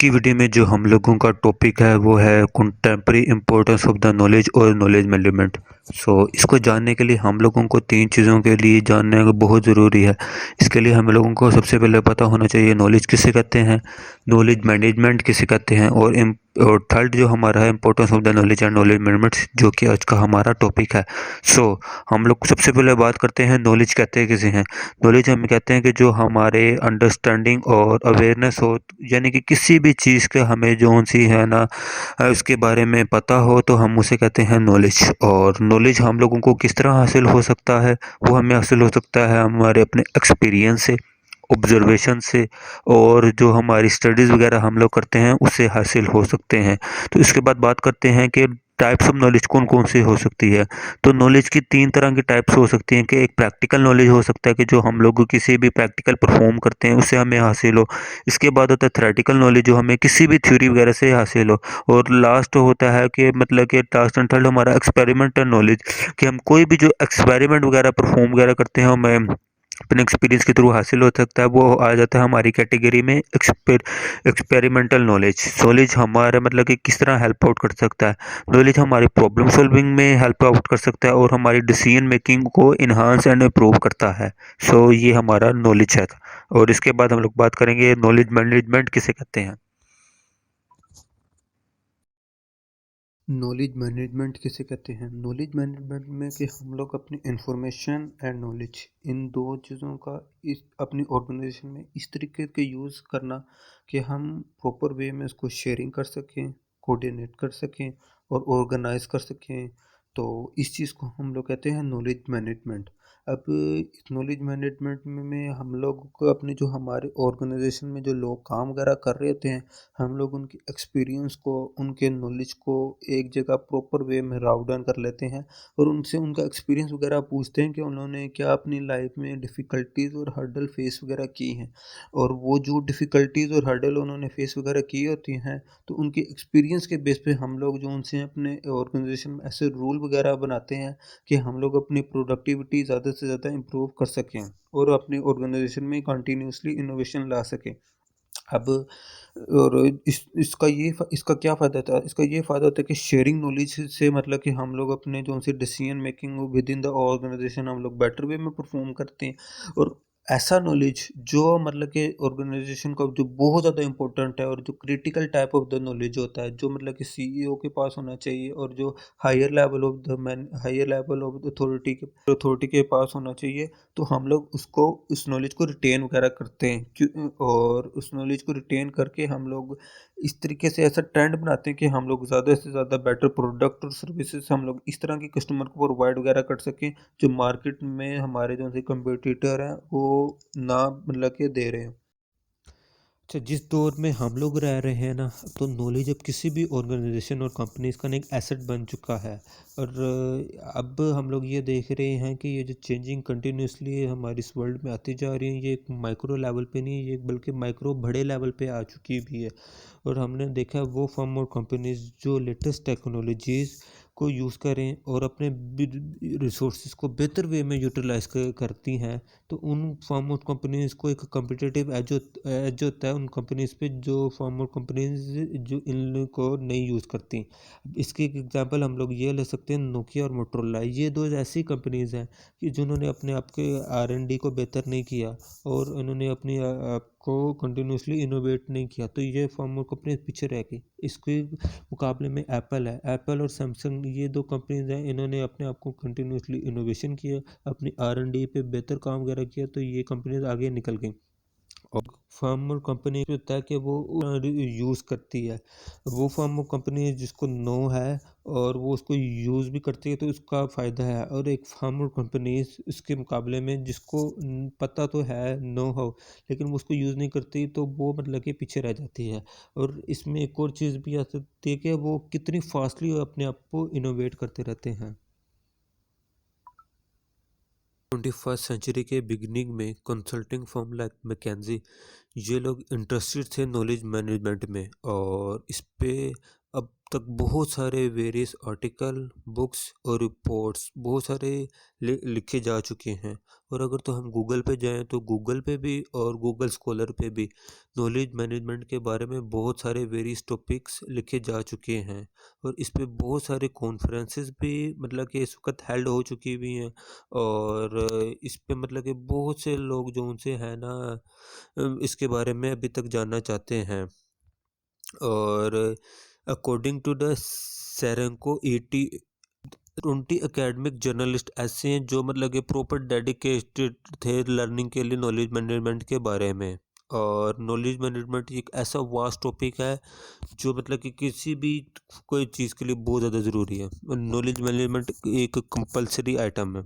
की वीडियो में जो हम लोगों का टॉपिक है वो है contemporary importance of the knowledge और नॉलेज मैनेजमेंट। इसको जानने के लिए हम लोगों को तीन चीज़ों के लिए जानना बहुत ज़रूरी है। इसके लिए हम लोगों को सबसे पहले पता होना चाहिए नॉलेज किसे कहते हैं, नॉलेज मैनेजमेंट किसे कहते हैं, और थर्ड जो हमारा है importance of the knowledge and knowledge management, जो कि आज का हमारा टॉपिक है। सो हम लोग सबसे पहले बात करते हैं नॉलेज कहते हैं किसे हैं। नॉलेज हम कहते हैं कि जो हमारे अंडरस्टैंडिंग और अवेयरनेस हो, यानी कि किसी भी चीज़ के हमें जो सी है ना उसके बारे में पता हो तो हम उसे कहते हैं नॉलेज। और नॉलेज हम लोगों को किस तरह हासिल हो सकता है, वो हमें हासिल हो सकता है हमारे अपने एक्सपीरियंस से, ऑब्जर्वेशन से, और जो हमारी स्टडीज़ वगैरह हम लोग करते हैं उससे हासिल हो सकते हैं। तो इसके बाद बात करते हैं कि टाइप्स ऑफ नॉलेज कौन कौन सी हो सकती है। तो नॉलेज की तीन तरह की टाइप्स हो सकती हैं कि एक प्रैक्टिकल नॉलेज हो सकता है कि जो हम लोग किसी भी प्रैक्टिकल परफॉर्म करते हैं उससे हमें हासिल हो। इसके बाद होता है थ्योरेटिकल नॉलेज जो हमें किसी भी थ्योरी वगैरह से हासिल हो। और लास्ट होता है कि मतलब कि लास्ट एंड थर्ड हमारा एक्सपेरिमेंटल नॉलेज, कि हम कोई भी जो एक्सपेरिमेंट वगैरह परफॉर्म वगैरह करते हैं हमें अपने एक्सपीरियंस के थ्रू हासिल हो सकता है, वो आ जाता है हमारी कैटेगरी में एक्सपेरिमेंटल नॉलेज। नॉलेज हमारा मतलब कि किस तरह हेल्प आउट कर सकता है। नॉलेज हमारी प्रॉब्लम सॉल्विंग में हेल्प आउट कर सकता है और हमारी डिसीजन मेकिंग को इन्हांस एंड इम्प्रूव करता है। ये हमारा नॉलेज है। और इसके बाद हम लोग बात करेंगे नॉलेज मैनेजमेंट किसे कहते हैं। नॉलेज मैनेजमेंट किसे कहते हैं? नॉलेज मैनेजमेंट में कि हम लोग अपनी इंफॉर्मेशन एंड नॉलेज, इन दो चीज़ों का इस अपनी ऑर्गेनाइजेशन में इस तरीके के यूज़ करना कि हम प्रॉपर वे में उसको शेयरिंग कर सकें, कोऑर्डिनेट कर सकें और ऑर्गेनाइज कर सकें। तो इस चीज़ को हम लोग कहते हैं नॉलेज मैनेजमेंट। अब इस नॉलेज मैनेजमेंट में हम लोग को अपने जो हमारे ऑर्गेनाइजेशन में जो लोग काम वगैरह कर रहे होते हैं, हम लोग उनके एक्सपीरियंस को, उनके नॉलेज को एक जगह प्रॉपर वे में राउट डाउन कर लेते हैं और उनसे उनका एक्सपीरियंस वगैरह पूछते हैं कि उन्होंने क्या अपनी लाइफ में डिफ़िकल्टीज़ और हर्डल फेस वगैरह की हैं। और वो जो डिफ़िकल्टीज़ और हर्डल उन्होंने फेस वगैरह की होती हैं, तो उनके एक्सपीरियंस के बेस पे हम लोग जो उनसे अपने ऑर्गेनाइजेशन में ऐसे रूल वगैरह बनाते हैं कि हम लोग अपनी प्रोडक्टिविटी ज़्यादा से ज़्यादा इम्प्रूव कर सकें और अपनी ऑर्गेनाइजेशन में कंटिन्यूसली इनोवेशन ला सकें। अब और इसका क्या फ़ायदा था? इसका ये फ़ायदा होता है कि शेयरिंग नॉलेज से मतलब कि हम लोग अपने जो उनसे decision making within the organization हम लोग बेटर वे में परफॉर्म करते हैं। और ऐसा नॉलेज जो मतलब कि ऑर्गेनाइजेशन का जो बहुत ज़्यादा इंपॉर्टेंट है और जो critical type of the knowledge होता है, जो मतलब कि सीईओ के पास होना चाहिए और जो हायर लेवल ऑफ अथॉरिटी के पास होना चाहिए। तो हम लोग उसको उस नॉलेज को रिटेन वगैरह करते हैं और उस नॉलेज को रिटेन करके हम लोग इस तरीके से ऐसा ट्रेंड बनाते हैं कि हम लोग ज़्यादा से ज़्यादा बेटर प्रोडक्ट और सर्विसेज हम लोग इस तरह के कस्टमर को प्रोवाइड वगैरह कर सकें, जो मार्केट में हमारे जो से कंपटीटर हैं वो ना मतलब के दे रहे हैं। अच्छा, जिस दौर में हम लोग रह रहे हैं ना, तो नॉलेज अब किसी भी ऑर्गेनाइजेशन और कंपनीज का ना एक एसेट बन चुका है। और अब हम लोग ये देख रहे हैं कि ये जो चेंजिंग कंटिन्यूसली हमारी इस वर्ल्ड में आती जा रही है, ये एक माइक्रो लेवल पे नहीं, ये बल्कि माइक्रो बड़े लेवल पे आ चुकी भी है। और हमने देखा है वो फर्म और कंपनीज जो लेटेस्ट टेक्नोलॉजीज़ को यूज़ करें और अपने रिसोर्सेज को बेहतर वे में यूटिलाइज करती हैं, तो उन फर्म और कंपनीज को एक कम्पिटिटिव एज होता है उन कंपनीज पे जो फर्म और कंपनीज जो इनको नहीं यूज़ करती। इसकी एक एग्जांपल हम लोग ये ले सकते हैं, नोकिया और मोटरोला, ये दो ऐसी कंपनीज हैं कि जिन्होंने अपने आप के R&D को बेहतर नहीं किया और उन्होंने अपनी आप को कंटिन्यूसली इनोवेट नहीं किया, तो ये फर्म और कंपनी पीछे रह गई। इसके मुकाबले में एप्पल है, एप्पल और सैमसंग, ये दो कंपनीज हैं, इन्होंने अपने आप को कंटिन्यूसली इनोवेशन किया, अपनी R&D पे बेहतर काम वगैरह किया, तो ये कंपनीज आगे निकल गई। और फर्म और कंपनी होता है कि वो यूज़ करती है, वो फर्म और कंपनी जिसको नो है और वो उसको यूज़ भी करती है तो उसका फ़ायदा है। और एक फर्म और कंपनी इसके मुकाबले में जिसको पता तो है नो हो, लेकिन वो उसको यूज़ नहीं करती, तो वो मतलब कि पीछे रह जाती है। और इसमें एक और चीज़ भी आ सकती है कि वो कितनी फास्टली अपने आप को इनोवेट करते रहते हैं। 21st सेंचुरी के बिगिनिंग में कंसल्टिंग फर्म लाइक मैकेंजी, ये लोग इंटरेस्टेड थे नॉलेज मैनेजमेंट में, और इस पे अब तक बहुत सारे वेरियस आर्टिकल, बुक्स और रिपोर्ट्स बहुत सारे लिखे जा चुके हैं। और अगर तो हम गूगल पे जाएं तो गूगल पे भी और गूगल स्कॉलर पे भी नॉलेज मैनेजमेंट के बारे में बहुत सारे वेरियस टॉपिक्स लिखे जा चुके हैं। और इस पे बहुत सारे कॉन्फ्रेंसेस भी मतलब कि इस वक्त हेल्ड हो चुकी हुई हैं। और इस पे मतलब कि बहुत से लोग जो उनसे है ना इसके बारे में अभी तक जानना चाहते हैं। और अकॉर्डिंग टू द सेरेंको 20 एकेडमिक जर्नलिस्ट ऐसे हैं जो मतलब कि प्रॉपर डेडिकेटेड थे लर्निंग के लिए नॉलेज मैनेजमेंट के बारे में। और नॉलेज मैनेजमेंट एक ऐसा वास्ट टॉपिक है जो मतलब कि किसी भी कोई चीज़ के लिए बहुत ज़्यादा ज़रूरी है। नॉलेज मैनेजमेंट एक कंपलसरी आइटम है।